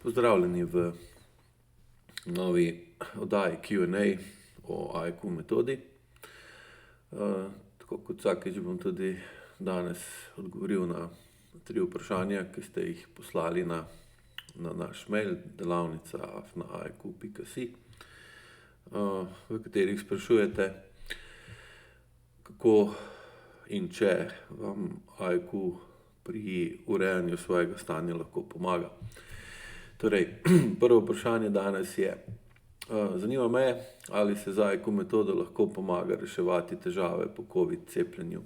Pozdravljeni v novi oddaji Q&A o AIQ metodi. Tako kot vsakeč bom tudi danes odgovoril na 3 vprašanja, ki ste jih poslali na naš mail delavnica@aiq.si, v katerih sprašujete, kako in če vam AIQ pri urejanju svojega stanja lahko pomaga. Torej, prvo vprašanje danes je, zanima me, ali se z AIQ metodo lahko pomaga reševati težave po COVID cepljenju.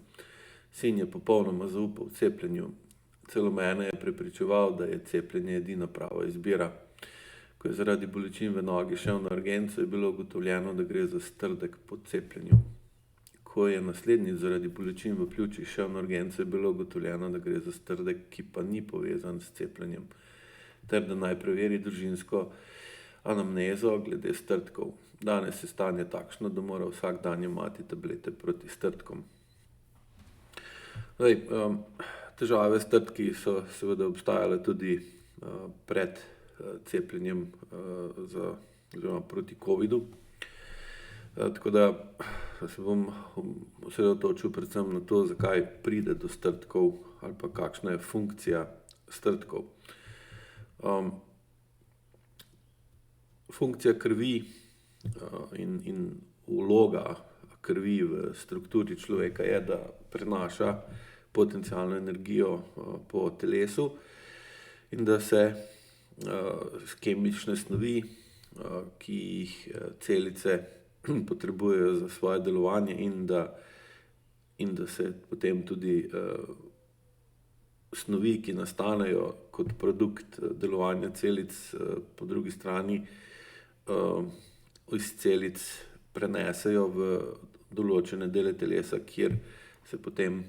Sin je popolnoma zaupal cepljenju, celo mene je prepričeval, da je cepljenje edina prava izbira. Ko je zaradi bolečin v nogi šel na urgenco, je bilo ugotovljeno, da gre za strdek po cepljenju. Ko je naslednjič zaradi bolečin v pljučih šel na urgenco, je bilo ugotovljeno, da gre za strdek, ki pa ni povezan s cepljenjem, ter da naj preveri družinsko anamnezo glede strdkov. Danes je stanje takšno, da mora vsak dan jemati tablete proti strdkom. Težave s strdki so seveda obstajale tudi pred cepljenjem oziroma proti covidu. Tako da se bom osredotočil predvsem na to, zakaj pride do strdkov ali pa kakšna je funkcija strdkov. Funkcija krvi in vloga krvi v strukturi človeka je, da prenaša potencialno energijo po telesu in da se kemične snovi, ki jih celice potrebujejo za svoje delovanje, in da se potem tudi snovi, ki nastanejo kot produkt delovanja celic, po drugi strani iz celic prenesejo v določene dele telesa, kjer se potem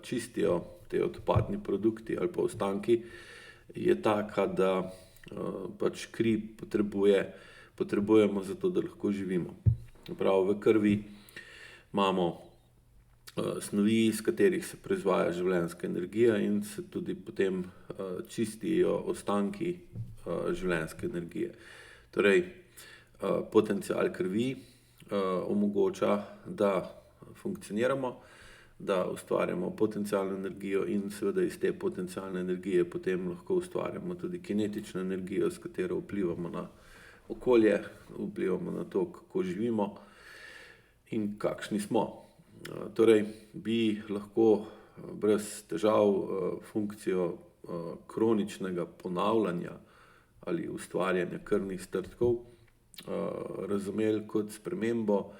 čistijo te odpadni produkti ali pa ostanki, je taka, da pač kri potrebujemo zato, da lahko živimo. Prav v krvi imamo snovi, iz katerih se proizvaja življenjska energija in se tudi potem čistijo ostanki življenjske energije. Torej, potencial krvi omogoča, da funkcioniramo, da ustvarjamo potencialno energijo in seveda iz te potencialne energije potem lahko ustvarjamo tudi kinetično energijo, s katero vplivamo na okolje, vplivamo na to, kako živimo in kakšni smo. Torej, bi lahko brez težav funkcijo kroničnega ponavljanja ali ustvarjanja krvnih strdkov razumeli kot spremembo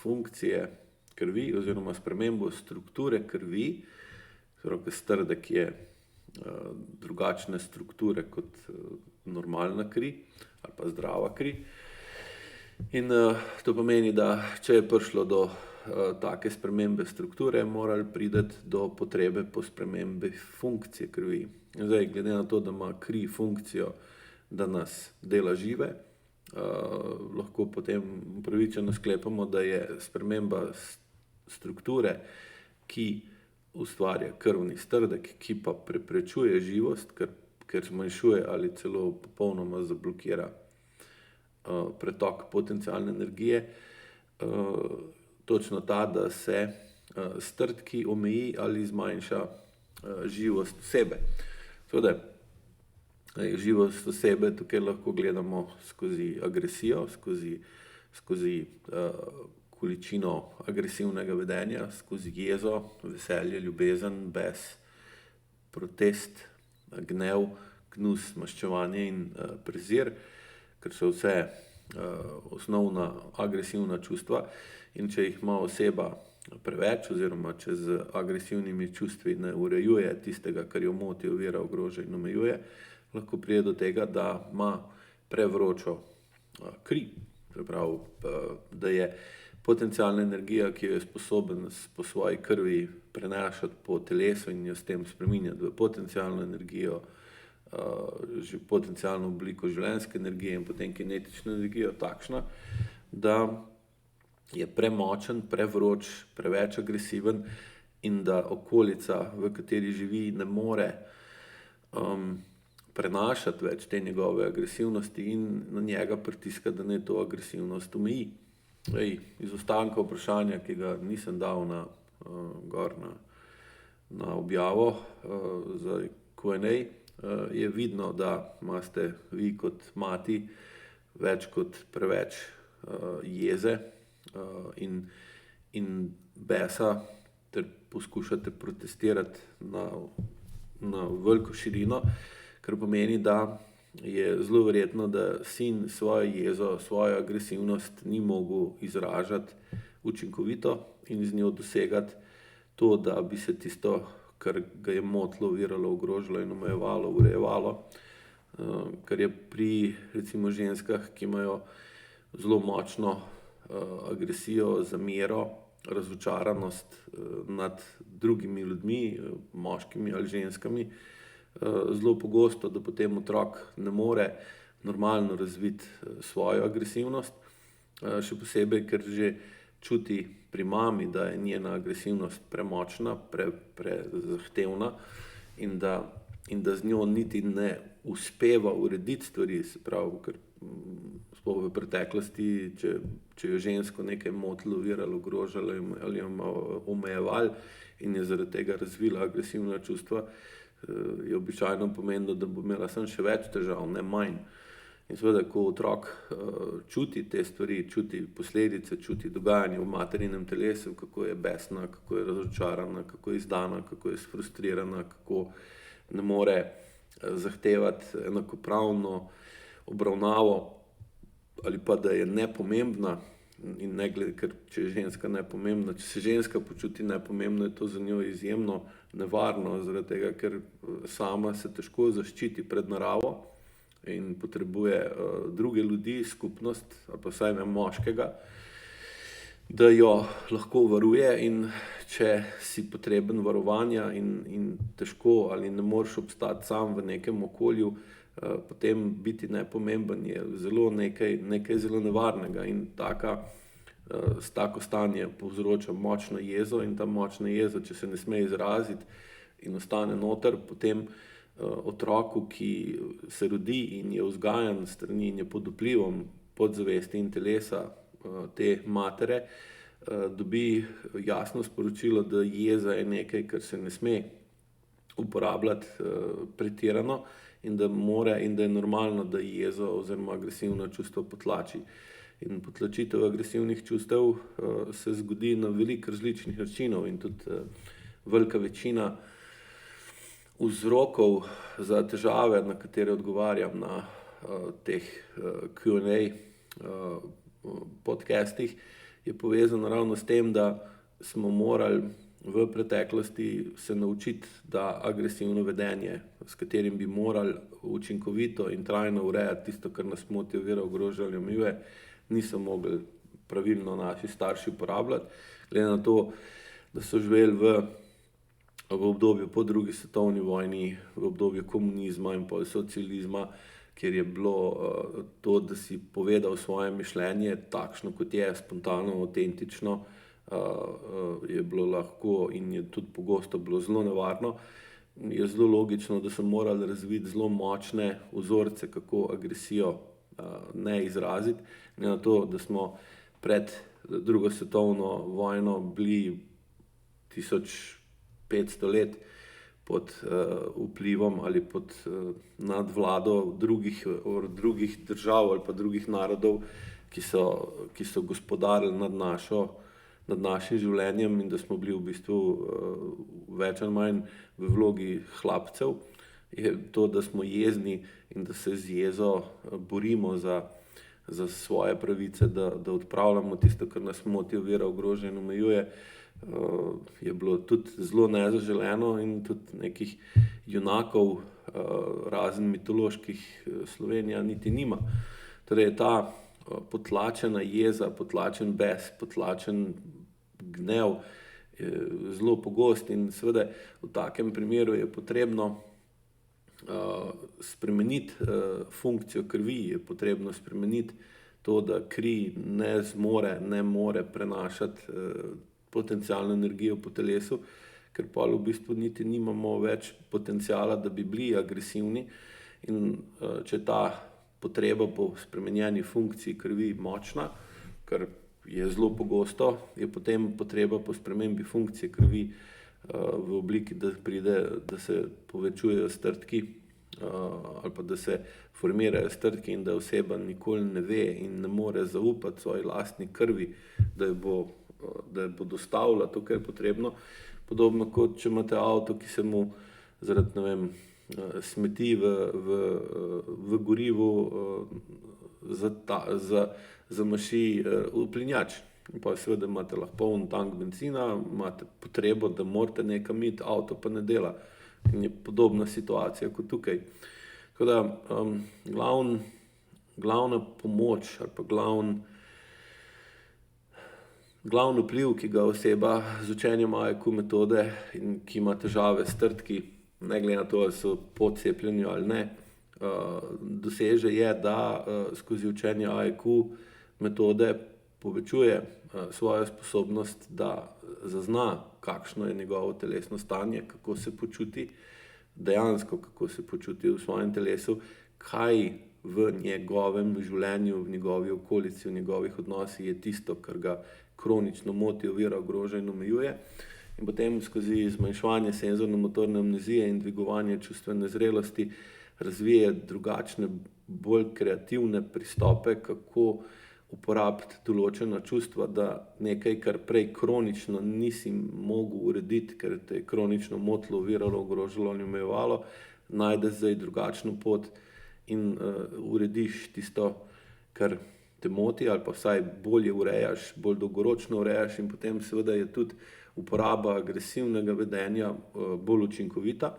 funkcije krvi oziroma spremembo strukture krvi, torej strdek je drugačne strukture kot normalna kri ali pa zdrava kri. In to pomeni, da če je prišlo do take spremembe strukture, moralo priti do potrebe po spremembi funkcije krvi. Zdaj, glede na to, da ima kri funkcijo, da nas dela žive, lahko potem upravičeno sklepamo, da je sprememba strukture, ki ustvarja krvni strdek, ki pa preprečuje živost, ker zmanjšuje ali celo popolnoma zablokira pretok potencialne energije, točno ta, da se strdki omeji ali zmanjša živost osebe. Seveda, živost osebe tukaj lahko gledamo skozi agresijo, skozi količino agresivnega vedenja, skozi jezo, veselje, ljubezen, bes, protest, gnev, gnus, maščevanje in prezir, ker so vse osnovna agresivna čustva, in če jih ima oseba preveč oziroma če z agresivnimi čustvi ne urejuje tistega, kar jo moti, ovira, ogroža in omejuje, lahko pride do tega, da ima prevročo kri. Se pravi, da je potencialna energija, ki jo je sposoben po svoji krvi prenašati po telesu in jo s tem spreminjati v potencialno energijo, potencialno obliko življenjske energije in potem kinetično energijo, takšna, da je premočen, prevroč, preveč agresiven in da okolica, v kateri živi, ne more prenašati več te njegove agresivnosti in na njega pritiskati, da naj to agresivnost omeji. Iz ostanka vprašanja, ki ga nisem dal gor na objavo za Q&A, je vidno, da imate vi kot mati več kot preveč jeze in besa, ter poskušate protestirati na veliko širino, kar pomeni, da je zelo verjetno, da sin svojo jezo, svojo agresivnost ni mogel izražati učinkovito in z njo dosegati to, da bi se tisto, kar ga je motilo, oviralo, ogrožalo in omejevalo, urejevalo, kar je pri recimo ženskah, ki imajo zelo močno agresijo, zamero, razočaranost nad drugimi ljudmi, moškimi ali ženskami, zelo pogosto, da potem otrok ne more normalno razviti svojo agresivnost, še posebej, ker že čuti pri mami, da je njena agresivnost premočna, prezahtevna in da z njo niti ne uspeva urediti stvari, se pravi, ker sploh v preteklosti, če je žensko nekaj motilo, oviralo, ogrožalo ali jo omejevalo in je zaradi tega razvila agresivna čustva, je običajno pomenilo, da bo imela samo še več težav, ne manj. In seveda, ko otrok čuti te stvari, čuti posledice, čuti dogajanje v materinem telesu, kako je besna, kako je razočarana, kako je izdana, kako je sfrustrirana, kako ne more zahtevati enakopravno obravnavo ali pa da je nepomembna, in ne glede, ker če je ženska nepomembna, če se ženska počuti nepomembno, je to za njo izjemno nevarno, zaradi tega, ker sama se težko zaščiti pred naravo in potrebuje druge ljudi, skupnost, ali pa vsaj ne moškega, da jo lahko varuje, in če si potreben varovanja in težko ali ne moreš obstati sam v nekem okolju, potem biti nepomemben je zelo nekaj zelo nevarnega in tako stanje povzroča močno jezo in ta močna jeza, če se ne sme izraziti in ostane noter, potem otroku, ki se rodi in je vzgajan strani in je pod vplivom podzavesti in telesa te matere, dobi jasno sporočilo, da jeza je nekaj, kar se ne sme uporabljati pretirano in da je normalno, da jezo oziroma agresivno čustvo potlači. In potlačitev agresivnih čustev se zgodi na veliko različnih načinov in tudi velika večina vzrokov za težave, na katere odgovarjam na teh Q&A podcastih, je povezano ravno s tem, da smo morali v preteklosti se naučiti, da agresivno vedenje, s katerim bi morali učinkovito in trajno urejati tisto, kar nas moti, ovira, ogroža ali omejuje, niso mogli pravilno naši starši uporabljati, glede na to, da so živeli v obdobju po drugi svetovni vojni, v obdobju komunizma in pol socializma, kjer je bilo to, da si povedal svoje mišljenje takšno, kot je, spontano, avtentično, je bilo lahko in je tudi pogosto bilo zelo nevarno. Je zelo logično, da so morali razviti zelo močne vzorce, kako agresijo ne izraziti, ne na to, da smo pred drugo svetovno vojno bili 1500 let pod vplivom ali pod nadvlado drugih držav ali pa drugih narodov, ki so gospodarili nad našim življenjem, in da smo bili v bistvu več ali manj v vlogi hlapcev, je to, da smo jezni in da se z jezo borimo za svoje pravice, da odpravljamo tisto, kar nas moti, ovira, ogroža in omejuje, je bilo tudi zelo nezaželeno in tudi nekih junakov, razen mitoloških, Slovenija niti nima. Torej ta potlačena jeza, potlačen bes, potlačen gnev je zelo pogost in seveda v takem primeru je potrebno spremeniti funkcijo krvi, je potrebno spremeniti to, da kri ne more prenašati potencialno energijo po telesu, ker pa v bistvu niti nimamo več potenciala, da bi bili agresivni In če je ta potreba po spremenjeni funkciji krvi močna, kar je zelo pogosto, je potem potreba po spremembi funkcije krvi v obliki, da se povečujejo strdki ali pa da se formirajo strdki in da oseba nikoli ne ve in ne more zaupati svoji lastni krvi, da jo bo dostavila to, kar je potrebno. Podobno kot če imate avto, ki se mu zaradi, ne vem, smeti v gorivu zamaši uplinjač. Pa seveda imate lahko poln tank bencina, imate potrebo, da morate nekam iti, avto pa ne dela. In je podobna situacija kot tukaj. Tako da glavna pomoč ali pa glavni vpliv, ki ga oseba z učenjem AIQ metode in ki ima težave s strdki, ne glede na to, ali so po cepljenju ali ne, doseže, je, da skozi učenje AIQ metode povečuje svojo sposobnost, da zazna, kakšno je njegovo telesno stanje, kako se počuti, dejansko kako se počuti v svojem telesu, kaj v njegovem življenju, v njegovi okolici, v njegovih odnosih je tisto, kar ga kronično moti, ovira, ogroža in omejuje. In potem skozi zmanjševanje senzorno-motorne amnezije in dvigovanje čustvene zrelosti razvije drugačne, bolj kreativne pristope, kako uporabiti določena čustva, da nekaj, kar prej kronično nisi mogel urediti, ker te je kronično motilo, oviralo, ogrožalo in omejevalo, najdeš zdaj drugačno pot in urediš tisto, kar te moti, ali pa vsaj bolje urejaš, bolj dolgoročno urejaš, in potem seveda je tudi uporaba agresivnega vedenja bolj učinkovita.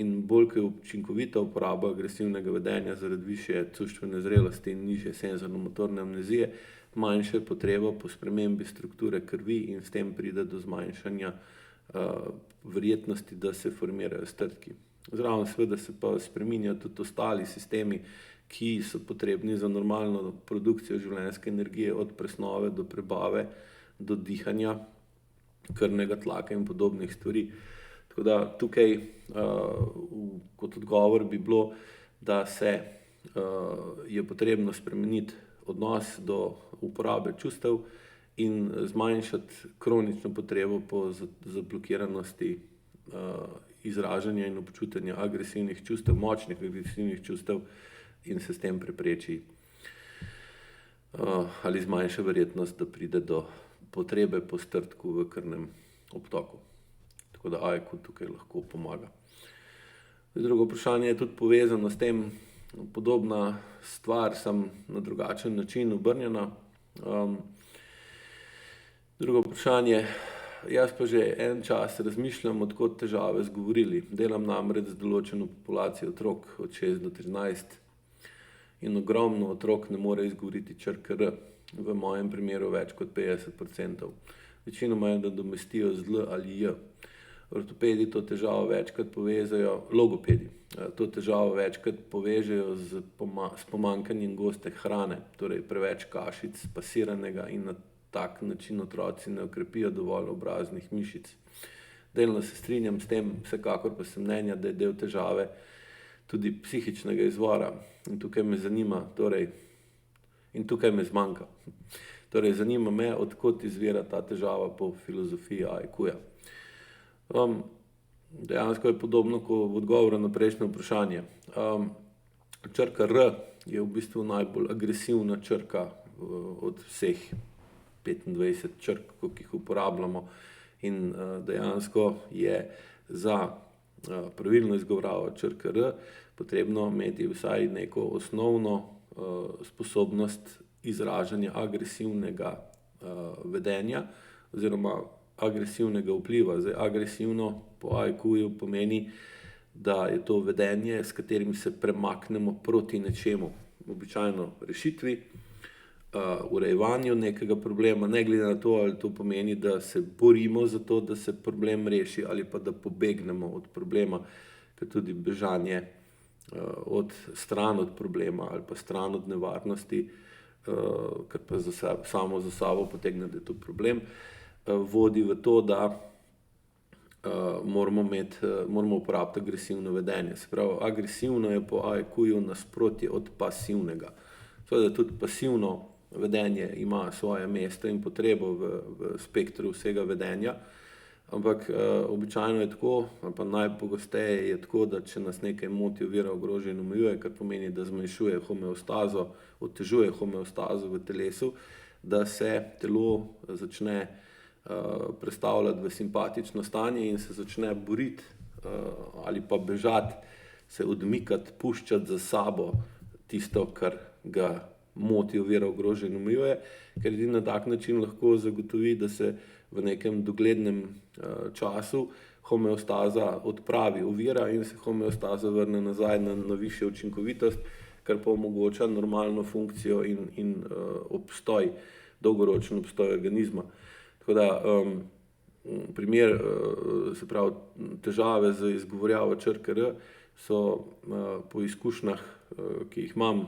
In bolj, ko je učinkovita uporaba agresivnega vedenja zaradi višje čustvene zrelosti in nižje senzorno-motorne amnezije, manjša je potreba po spremembi strukture krvi in s tem pride do zmanjšanja verjetnosti, da se formirajo strdki. Zraven seveda se pa spreminjajo tudi ostali sistemi, ki so potrebni za normalno produkcijo življenjske energije, od presnove do prebave, do dihanja, krvnega tlaka in podobnih stvari. Tako da tukaj kot odgovor bi bilo, da se je potrebno spremeniti odnos do uporabe čustev in zmanjšati kronično potrebo po zablokiranosti izražanja in občutenja agresivnih čustev, močnih agresivnih čustev, in se s tem prepreči ali zmanjša verjetnost, da pride do potrebe po strdku v krvnem obtoku. Tako da AIQ tukaj lahko pomaga. Drugo vprašanje je tudi povezano s tem, podobna stvar, samo na drugačen način obrnjena. Drugo vprašanje, jaz pa že en čas razmišljam, od kod težave z govorili. Delam namreč z določeno populacijo otrok od 6 do 13 in ogromno otrok ne more izgovoriti črke R, v mojem primeru več kot 50%. Večinoma je, da nadomestijo z L ali J. Ortopedi to težavo večkrat povežejo, logopedi to težavo večkrat povežejo s pomanjkanjem goste hrane, torej preveč kašic, spasiranega, in na tak način otroci ne okrepijo dovolj obraznih mišic. Delno se strinjam s tem, vsekakor pa sem mnenja, da je del težave tudi psihičnega izvora. In tukaj me zanima, in tukaj me zmanjka. Torej, zanima me, od kod izvira ta težava po filozofiji AIQ-ja. Dejansko je podobno kot v odgovoru na prejšnje vprašanje. Črka R je v bistvu najbolj agresivna črka od vseh 25 črk, ki jih uporabljamo, in dejansko je za pravilno izgovorjavo črke R potrebno imeti vsaj neko osnovno sposobnost izražanja agresivnega vedenja oziroma agresivnega vpliva. Zdaj, agresivno po AIQ-ju pomeni, da je to vedenje, s katerim se premaknemo proti nečemu, običajno rešitvi, urejevanju nekega problema, ne glede na to, ali to pomeni, da se borimo za to, da se problem reši, ali pa da pobegnemo od problema, ker tudi bežanje stran od problema ali pa stran od nevarnosti, ker pa samo za sabo potegne, da je to problem, vodi v to, da moramo uporabiti agresivno vedenje. Se pravi, agresivno je po IQ-ju nasprotje od pasivnega. Seveda tudi pasivno vedenje ima svoje mesto in potrebo v spektru vsega vedenja, ampak običajno je tako, ali pa najpogosteje je tako, da če nas nekaj moti, ovira, ogroža in omejuje, kar pomeni, da zmanjšuje homeostazo, otežuje homeostazo v telesu, da se telo začne prestavljati v simpatično stanje in se začne boriti ali pa bežati, se odmikati, puščati za sabo tisto, kar ga moti, ovira, ogroža in omejuje, ker edino na tak način lahko zagotovi, da se v nekem doglednem času homeostaza odpravi ovira in se homeostaza vrne nazaj na višjo učinkovitost, kar pa omogoča normalno funkcijo in obstoj, dolgoročen obstoj organizma. Tako da primer, se pravi, težave z izgovorjavo črke R so po izkušnjah, ki jih imam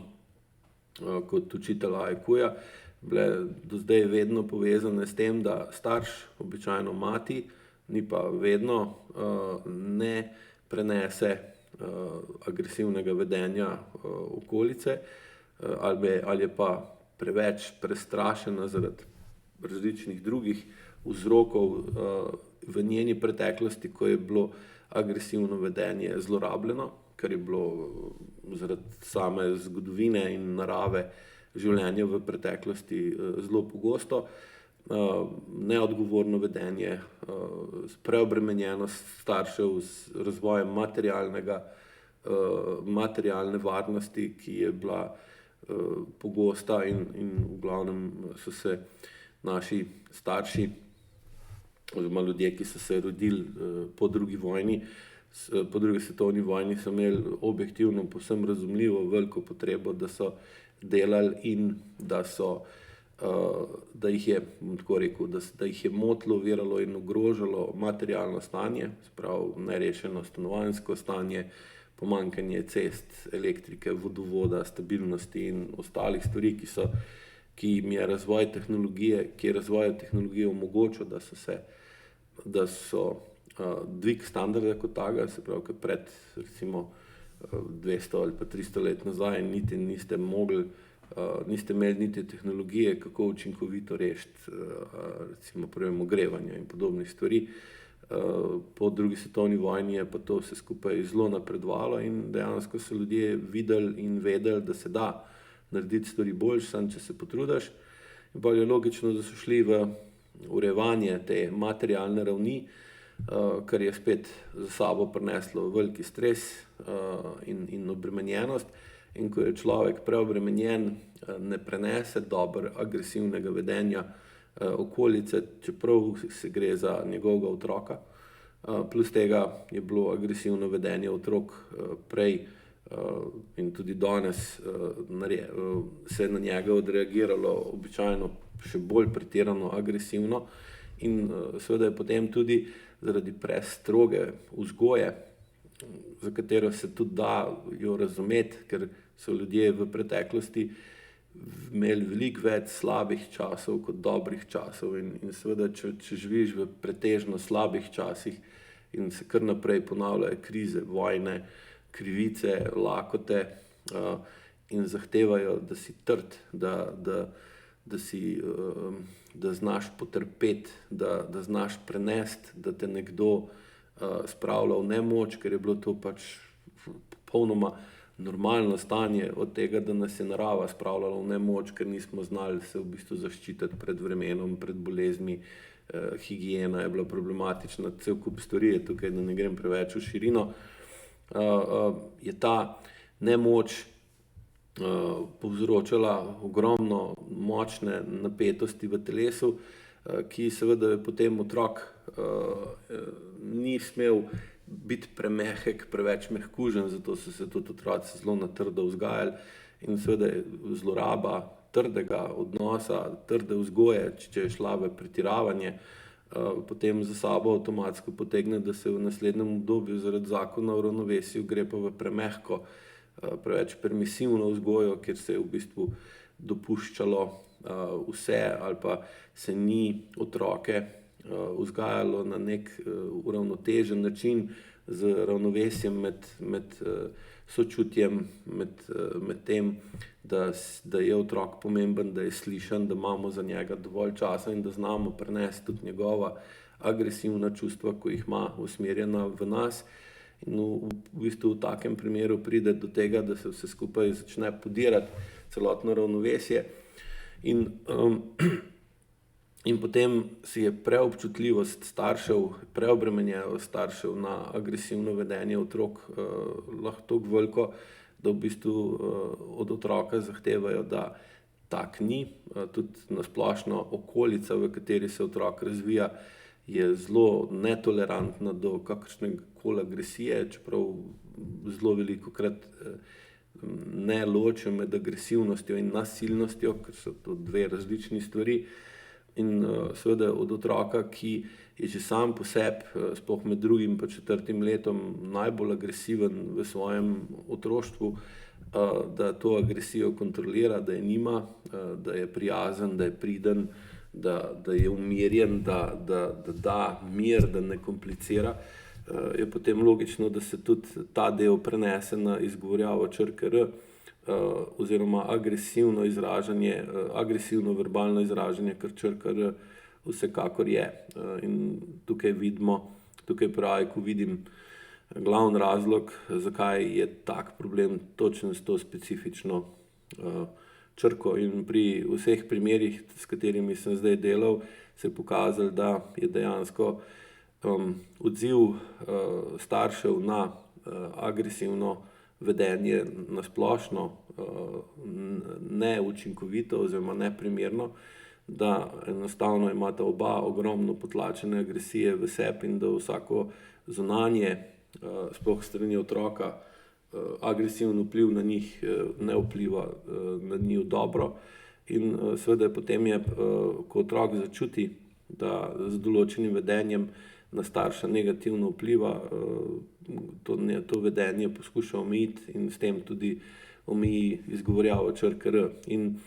kot učitelj IQ-ja, bile do zdaj vedno povezane s tem, da starš, običajno mati, ni pa vedno, ne prenese agresivnega vedenja okolice ali je pa preveč prestrašena zaradi različnih drugih vzrokov v njeni preteklosti, ko je bilo agresivno vedenje zlorabljeno, kar je bilo zaradi same zgodovine in narave življenja v preteklosti zelo pogosto. Neodgovorno vedenje, preobremenjenost staršev z razvojem materialne varnosti, ki je bila pogosta in v glavnem so se naši starši oziroma ljudje, ki so se rodili po drugi svetovni vojni, so imeli objektivno povsem razumljivo veliko potrebo, da so delali in da jih je, bom tako rekel, da jih je motilo, oviralo in ogrožalo materialno stanje, se pravi nerešeno stanovanjsko stanje, pomanjkanje cest, elektrike, vodovoda, stabilnosti in ostalih stvari, ki jim je razvoj tehnologije omogočil, da so dvig standarda kot takega, se pravi, ker pred recimo 200 ali pa 300 let nazaj niste imeli niti tehnologije, kako učinkovito rešiti recimo problem ogrevanja in podobnih stvari. Po drugi svetovni vojni je pa to vse skupaj zelo napredovalo in dejansko so ljudje videli in vedeli, da se da narediti stvari boljše, samo če se potrudiš. In pa je logično, da so šli v urejevanje te materialne ravni, kar je spet za sabo prineslo veliki stres in obremenjenost. In ko je človek preobremenjen, ne prenese dobro agresivnega vedenja okolice, čeprav se gre za njegovega otroka. Plus tega je bilo agresivno vedenje otrok prej in tudi danes se je na njega odreagiralo običajno še bolj pretirano agresivno in seveda je potem tudi zaradi prestroge vzgoje, za katero se tudi da jo razumeti, ker so ljudje v preteklosti imeli veliko več slabih časov kot dobrih časov in seveda, če živiš v pretežno slabih časih in se kar naprej ponavljajo krize, vojne, krivice, lakote in zahtevajo, da si trd, da znaš potrpeti, da znaš prenesti, da te nekdo spravlja v nemoč, ker je bilo to pač popolnoma normalno stanje od tega, da nas je narava spravljala v nemoč, ker nismo znali se v bistvu zaščititi pred vremenom, pred boleznimi, higiena je bila problematična, cel kup stvari je tukaj, da ne grem preveč v širino. Je ta nemoč povzročala ogromno močne napetosti v telesu, ki seveda je potem otrok ni smel biti premehek, preveč mehkužen, zato so se tudi otroci zelo na trdo vzgajali in seveda je zloraba trdega odnosa, trde vzgoje, če je šla v pretiravanje, potem za sabo avtomatsko potegne, da se v naslednjem obdobju zaradi zakona o ravnovesju gre pa v premehko, preveč permisivno vzgojo, kjer se je v bistvu dopuščalo vse ali pa se ni otroke vzgajalo na nek uravnotežen način z ravnovesjem med sočutjem, med tem, da je otrok pomemben, da je slišan, da imamo za njega dovolj časa in da znamo prenesti tudi njegova agresivna čustva, ko jih ima usmerjena v nas. In v bistvu v takem primeru pride do tega, da se vse skupaj začne podirati, celotno ravnovesje. In potem si je preobčutljivost staršev, preobremenjenost staršev na agresivno vedenje otrok lahko toliko veliko, da v bistvu od otroka zahtevajo, da tak ni. Tudi na splošno okolica, v kateri se otrok razvija, je zelo netolerantna do kakršnekoli agresije, čeprav zelo velikokrat ne ločijo med agresivnostjo in nasilnostjo, ker so to dve različni stvari. In seveda od otroka, ki je že sam po sebi, sploh med 2. in 4. letom, najbolj agresiven v svojem otroštvu, da to agresijo kontrolira, da je nima, da je prijazen, da je priden, da je umirjen, da mir, da ne komplicira, je potem logično, da se tudi ta del prenese na izgovorjavo črke R, oziroma agresivno izražanje, agresivno verbalno izražanje, kar črka R vsekakor je. In tukaj pravi, ko vidim glavni razlog, zakaj je tak problem točno s to specifično črko. In pri vseh primerih, s katerimi sem zdaj delal, se je pokazalo, da je dejansko odziv staršev na agresivno vedenje na splošno neučinkovito oziroma neprimerno, da enostavno imata oba ogromno potlačene agresije v sebi in da vsako zunanje, sploh strani otroka, agresivni vpliv na njih ne vpliva na njih dobro. In seveda potem je, ko otrok začuti, da z določenim vedenjem na starša negativno vpliva, to vedenje poskuša omejiti in s tem tudi omeji izgovorjavo črke R. In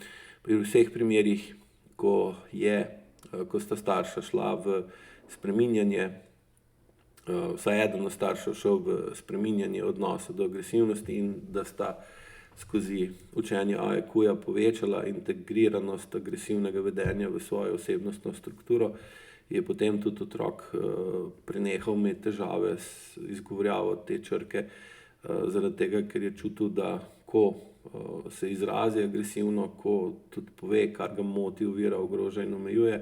pri vseh primerih, ko sta starša šla v spreminjanje, vsaj eden od staršev šel v spreminjanje odnosa do agresivnosti in da sta skozi učenje AEQ-ja povečala integriranost agresivnega vedenja v svojo osebnostno strukturo, je potem tudi otrok prenehal imeti težave s izgovorjavo te črke, zaradi tega, ker je čutil, da ko se izrazi agresivno, ko tudi pove, kar ga moti, ovira, ogroža in omejuje,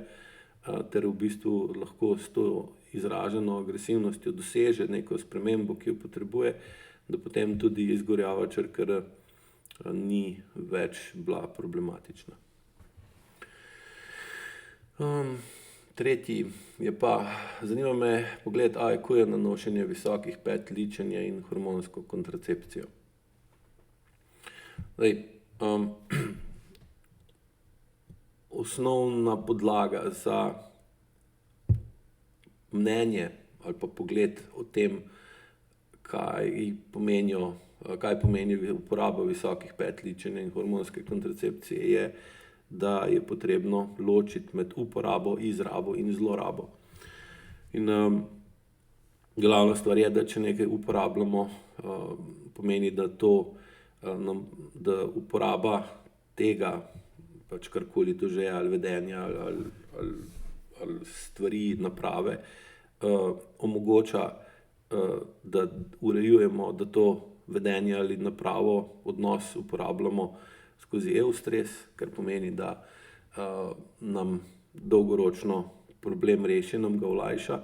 ter v bistvu lahko s to izraženo agresivnostjo doseže neko spremembo, ki jo potrebuje, da potem tudi izgovorjava črke R ni več bila problematična. Tretji je pa, zanima me pogled AEQ-ja na nošenje visokih pet, ličenje in hormonsko kontracepcijo. Zdaj, osnovna podlaga za mnenje ali pa pogled o tem, kaj pomeni uporaba visokih pet, ličenja in hormonske kontracepcije, je, da je potrebno ločiti med uporabo, izrabo in zlorabo. In glavna stvar je, da če nekaj uporabljamo, pomeni, da da uporaba tega, pač karkoli to že je, ali vedenja, ali stvari, naprave, omogoča, da urejujemo, da to vedenje ali napravo, odnos uporabljamo skozi eustres, kar pomeni, da nam dolgoročno problem reši, nam ga olajša.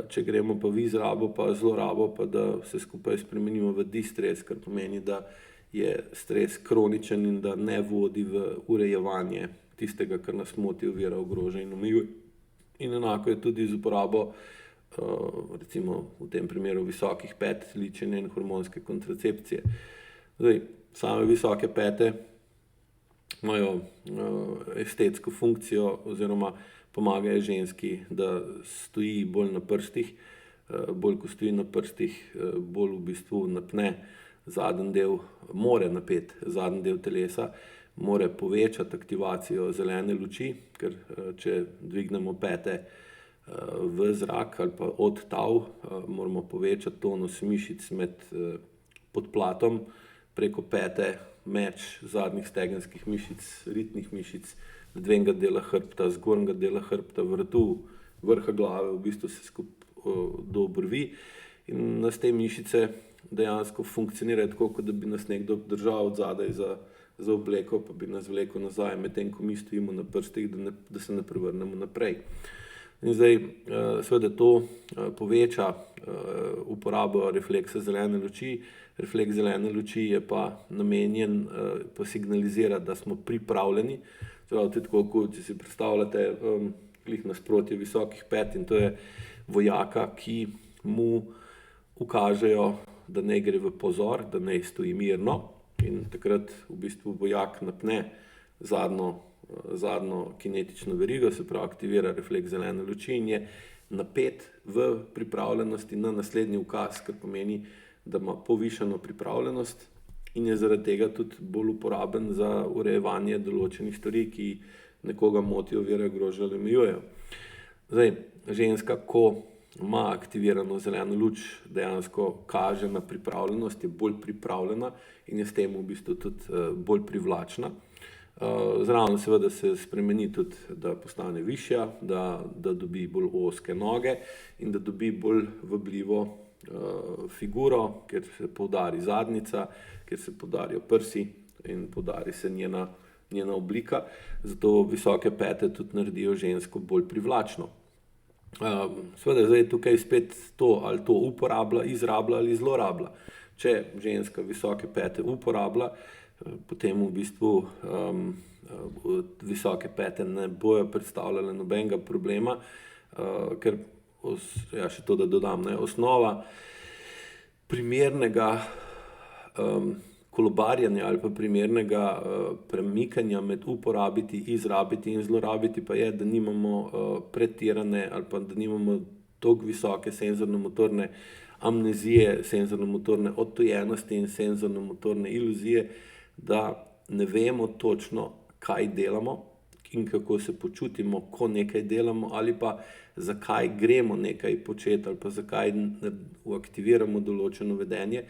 Če gremo pa v izrabo pa zlorabo, pa da vse skupaj spremenimo v distres, kar pomeni, da je stres kroničen in da ne vodi v urejevanje tistega, kar nas moti, ovira, ogroža in omejuje. In enako je tudi z uporabo, recimo v tem primeru visokih pet, ličenja in hormonske kontracepcije. Zdaj, same visoke pete imajo estetsko funkcijo oziroma pomagajo ženski, da stoji bolj na prstih, bolj ko stoji na prstih, bolj v bistvu napne zadnji del, more napeti zadnji del telesa, more povečati aktivacijo zelene luči, ker če dvignemo pete, v zrak ali pa od tal, moramo povečati tonus mišic med podplatom, preko pete, meč zadnjih stegenskih mišic, ritnih mišic, ledvenega dela hrbta, zgornjega dela hrbta, vratu, vrha glave, v bistvu se do obrvi. In nas te mišice dejansko funkcionirajo tako, kot da bi nas nekdo držal od zadaj za obleko, pa bi nas vlekel nazaj, medtem ko mi stojimo na prstih, da se ne prevrnemo naprej. In zdaj seveda to poveča uporabo refleksa zelene luči. Refleks zelene luči je pa namenjen pa signalizira, da smo pripravljeni. Tudi tako, kot če si predstavljate glih nasprotje visokih pet, in to je vojaka, ki mu ukažejo, da ne gre v pozor, da ne stoji mirno, in takrat v bistvu vojak napne zadnjo kinetično verigo, se pravi aktivira refleks zelene luči in je napet v pripravljenosti na naslednji ukaz, kar pomeni, da ima povišano pripravljenost in je zaradi tega tudi bolj uporaben za urejevanje določenih stvari, ki nekoga motijo, ovirajo, ogrožajo ali omejujejo. Zdaj, ženska, ko ima aktivirano zeleno luč, dejansko kaže na pripravljenost, je bolj pripravljena in je s tem v bistvu tudi bolj privlačna. Zraven seveda se spremeni tudi, da postane višja, da dobi bolj ozke noge in da dobi bolj vabljivo figuro, kjer se poudari zadnjica, kjer se poudarijo prsi in poudari se njena oblika. Zato visoke pete tudi naredijo žensko bolj privlačno. Seveda zdaj tukaj spet to, ali to uporablja, izrablja ali zlorablja. Če ženska visoke pete uporablja, potem v bistvu visoke pete ne bojo predstavljale nobenega problema, ker še to, da dodam, osnova primernega kolobarjanja ali pa primernega premikanja med uporabiti, izrabiti in zlorabiti pa je, da nimamo pretirane ali pa da nimamo toliko visoke senzorno-motorne amnezije, senzorno-motorne odtujenosti in senzorno-motorne iluzije, da ne vemo točno, kaj delamo in kako se počutimo, ko nekaj delamo, ali pa zakaj gremo nekaj početi, ali pa zakaj aktiviramo določeno vedenje.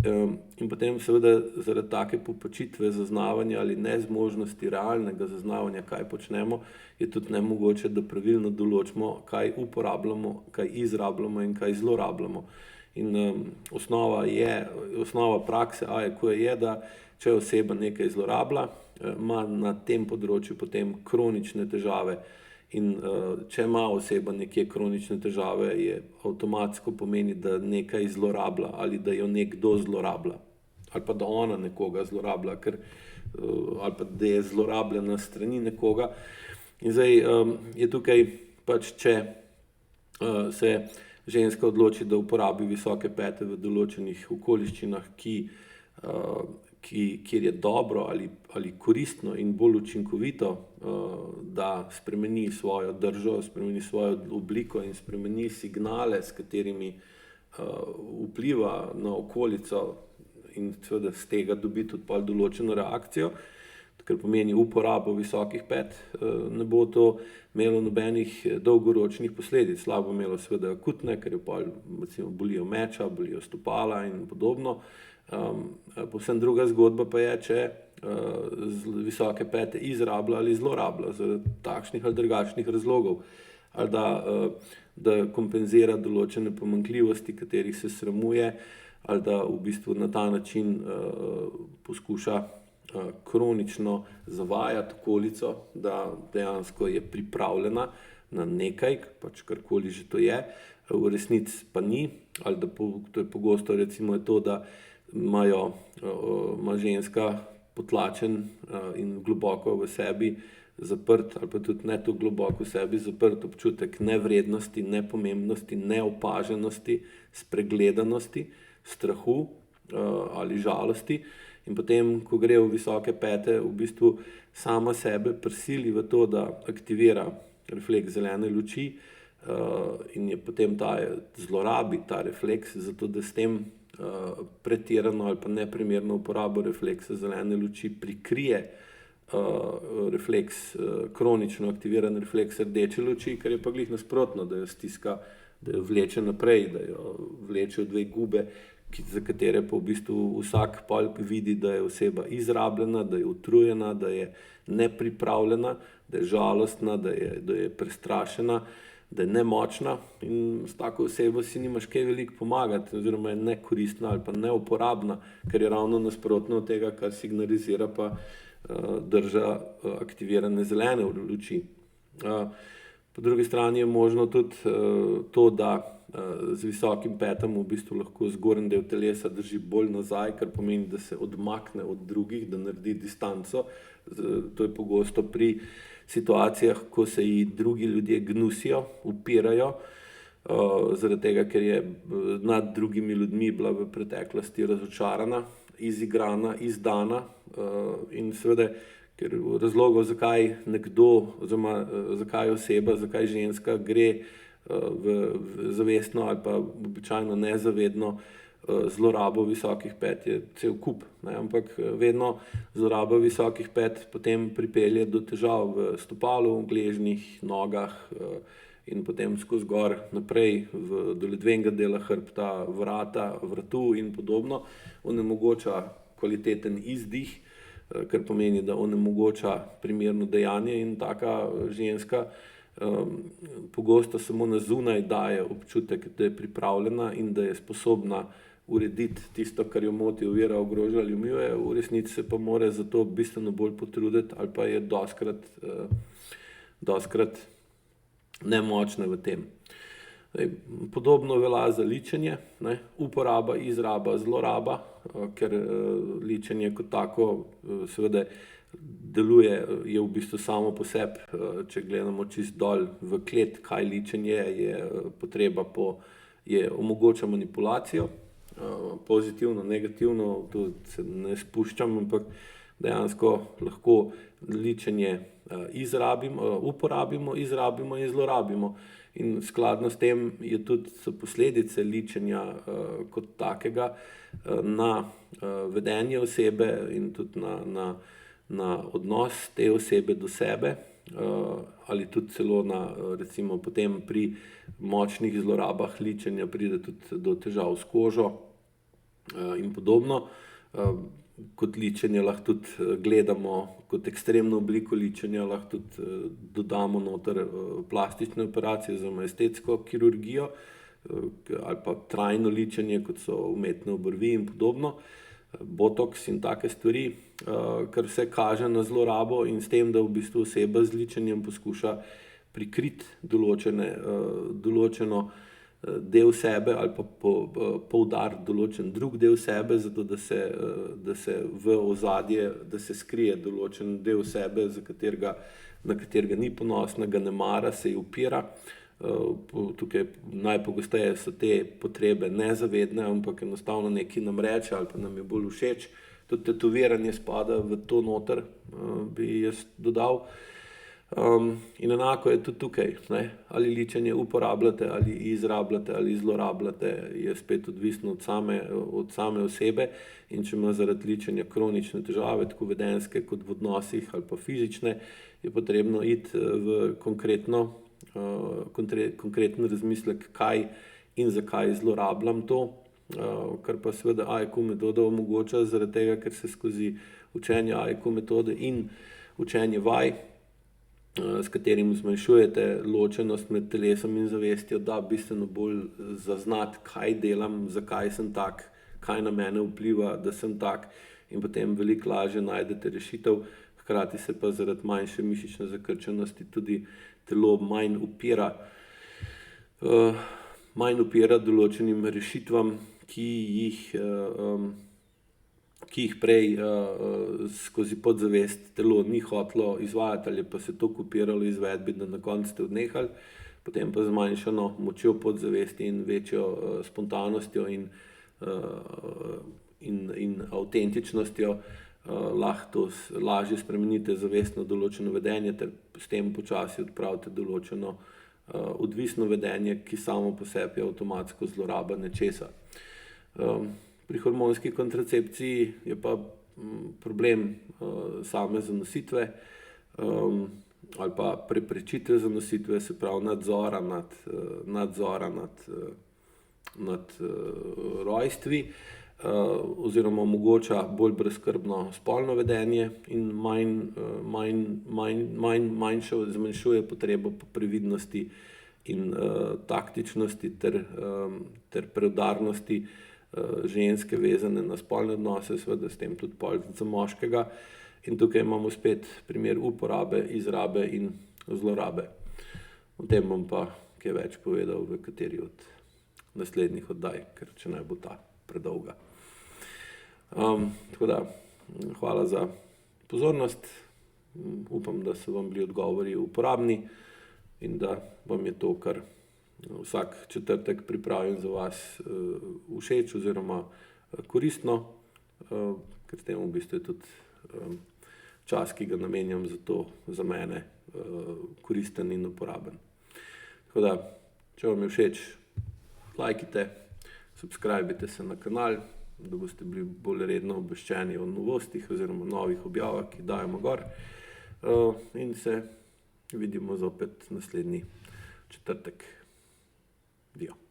In potem seveda zaradi take popačitve zaznavanja ali nezmožnosti realnega zaznavanja, kaj počnemo, je tudi nemogoče, da pravilno določimo, kaj uporabljamo, kaj izrabljamo in kaj zlorabljamo. In osnova prakse AEQ je, da če oseba nekaj zlorablja, ima na tem področju potem kronične težave. In če ima oseba nekje kronične težave, je avtomatsko pomeni, da nekaj zlorablja ali da jo nekdo zlorablja. Ali pa da ona nekoga zlorablja, ali pa da je zlorabljena strani nekoga. In zdaj je tukaj pač, če se ženska odloči, da uporabi visoke pete v določenih okoliščinah, kjer je dobro ali koristno in bolj učinkovito, da spremeni svojo držo, spremeni svojo obliko in spremeni signale, s katerimi vpliva na okolico in seveda z tega dobi tudi pol določeno reakcijo, kar pomeni uporabo visokih pet, ne bo to imelo nobenih dolgoročnih posledic. Slabo imelo seveda akutne, ker jo pol recimo bolijo meča, bolijo stopala in podobno. Povsem druga zgodba pa je, če visoke pete izrablja ali zlorablja zaradi takšnih ali drugačnih razlogov, ali da kompenzira določene pomanjkljivosti, katerih se sramuje, ali da v bistvu na ta način poskuša kronično zavajati okolico, da dejansko je pripravljena na nekaj, pač karkoli že to je, v resnici pa ni, ali da to je pogosto recimo je to, da ima ženska potlačen in globoko v sebi zaprt, ali pa tudi ne to globoko v sebi zaprt občutek nevrednosti, nepomembnosti, neopaženosti, spregledanosti, strahu ali žalosti. In potem, ko gre v visoke pete, v bistvu sama sebe prisili v to, da aktivira refleks zelene luči in je potem zlorabi ta refleks, zato da s tem pretirano ali pa neprimerno uporabo refleksa zelene luči prikrije refleks, kronično aktiviran refleks rdeče luči, kar je pa glih nasprotno, da jo stiska, da jo vleče naprej, da jo vleče v dve gube, za katere pa v bistvu vsak pol vidi, da je oseba izrabljena, da je utrujena, da je nepripravljena, da je žalostna, da je prestrašena, da je nemočna, in s tako osebo si nimaš kaj veliko pomagati, oziroma je nekoristna ali pa neuporabna, ker je ravno nasprotno od tega, kar signalizira pa drža aktivirane zelene luči. Po drugi strani je možno tudi to, da z visokim petom v bistvu lahko zgornji del telesa drži bolj nazaj, kar pomeni, da se odmakne od drugih, da naredi distanco. To je pogosto pri situacijah, ko se ji drugi ljudje gnusijo, upirajo, zaradi tega, ker je nad drugimi ljudmi bila v preteklosti razočarana, izigrana, izdana, in seveda, ker razlogov, zakaj nekdo, oziroma zakaj oseba, zakaj ženska gre v zavestno ali pa običajno nezavedno zlorabo visokih pet, je cel kup, ne? Ampak vedno zloraba visokih pet potem pripelje do težav v stopalu, v gležnjih, nogah, in potem skozi gor naprej do ledvenega dela hrbta, vratu in podobno. Onemogoča kvaliteten izdih, kar pomeni, da onemogoča primerno dejanje, in taka ženska pogosto samo na zunaj daje občutek, da je pripravljena in da je sposobna urediti tisto, kar jo moti, ovira, ogroža ali omejuje, v resnici se pa mora za to bistveno bolj potruditi ali pa je dostikrat nemočna v tem. Podobno velja za ličenje, ne? Uporaba, izraba, zloraba, ker ličenje kot tako seveda deluje, je v bistvu samo po sebi, če gledamo čist dol v klet, kaj ličenje je, potreba je omogoča manipulacijo, pozitivno, negativno, tu se ne spuščam, ampak dejansko lahko ličenje uporabimo, izrabimo in zlorabimo. In skladno s tem so posledice ličenja kot takega na vedenje osebe in tudi na odnos te osebe do sebe, ali tudi celo recimo potem pri močnih zlorabah ličenja pride tudi do težav s kožo in podobno. Kot ličenje lahko tudi gledamo, kot ekstremno obliko ličenja lahko tudi dodamo noter plastične operacije oziroma estetsko kirurgijo, ali pa trajno ličenje, kot so umetne obrvi in podobno, botoks in take stvari, kar vse kaže na zlorabo in s tem, da v bistvu oseba z ličenjem poskuša prikriti določeno del sebe ali pa poudariti določen drug del sebe, zato da se v ozadje, da se skrije določen del sebe, na katerega ni ponosna, ga ne mara, se ji upira. Tukaj najpogosteje so te potrebe nezavedne, ampak enostavno nekaj nam reče ali pa nam je bolj všeč. Tudi tetoviranje spada v to noter, bi jaz dodal. In enako je tudi tukaj, ne? Ali ličenje uporabljate, ali izrabljate, ali zlorabljate, je spet odvisno od same osebe, in če ima zaradi ličenja kronične težave, tako vedenjske kot v odnosih ali pa fizične, je potrebno iti v konkreten razmislek, kaj in zakaj zlorabljam to, kar pa seveda AIQ metoda omogoča, zaradi tega, ker se skozi učenje AIQ metode in učenje vaj, s katerim zmanjšujete ločenost med telesom in zavestjo, da bistveno bolj zaznati, kaj delam, zakaj sem tak, kaj na mene vpliva, da sem tak, in potem veliko lažje najdete rešitev. Hkrati se pa zaradi manjše mišične zakrčenosti tudi telo manj upira določenim rešitvam, ki jih prej skozi podzavest telo ni hotelo izvajati, ali pa se to kopiralo izvedbi, da na koncu ste odnehali, potem pa z zmanjšano močjo podzavesti in večjo spontanostjo in avtentičnostjo lahko lažje spremenite zavestno določeno vedenje ter s tem počasi odpravite določeno odvisno vedenje, ki samo po sebi je avtomatsko zloraba nečesa. Pri hormonski kontracepciji je pa problem same zanositve ali pa preprečitve zanositve, se pravi nadzora nad rojstvi, oziroma omogoča bolj brezskrbno spolno vedenje in zmanjšuje potrebo po previdnosti in taktičnosti ter preudarnosti ženske vezane na spolne odnose, seveda s tem tudi pol za moškega. In tukaj imamo spet primer uporabe, izrabe in zlorabe. O tem bom pa kaj več povedal v kateri od naslednjih oddaj, ker če ne bo ta predolga. Tako da, hvala za pozornost. Upam, da so vam bili odgovori uporabni in da vam je to, kar vsak četrtek pripravim za vas, všeč oziroma koristno, ker s tem v bistvu je tudi čas, ki ga namenjam za to, za mene koristen in uporaben. Tako da, če vam je všeč, lajkite, subscribite se na kanal, da boste bili bolj redno obveščeni o novostih oziroma novih objavah, ki dajemo gor, in se vidimo zopet naslednji četrtek. Dio.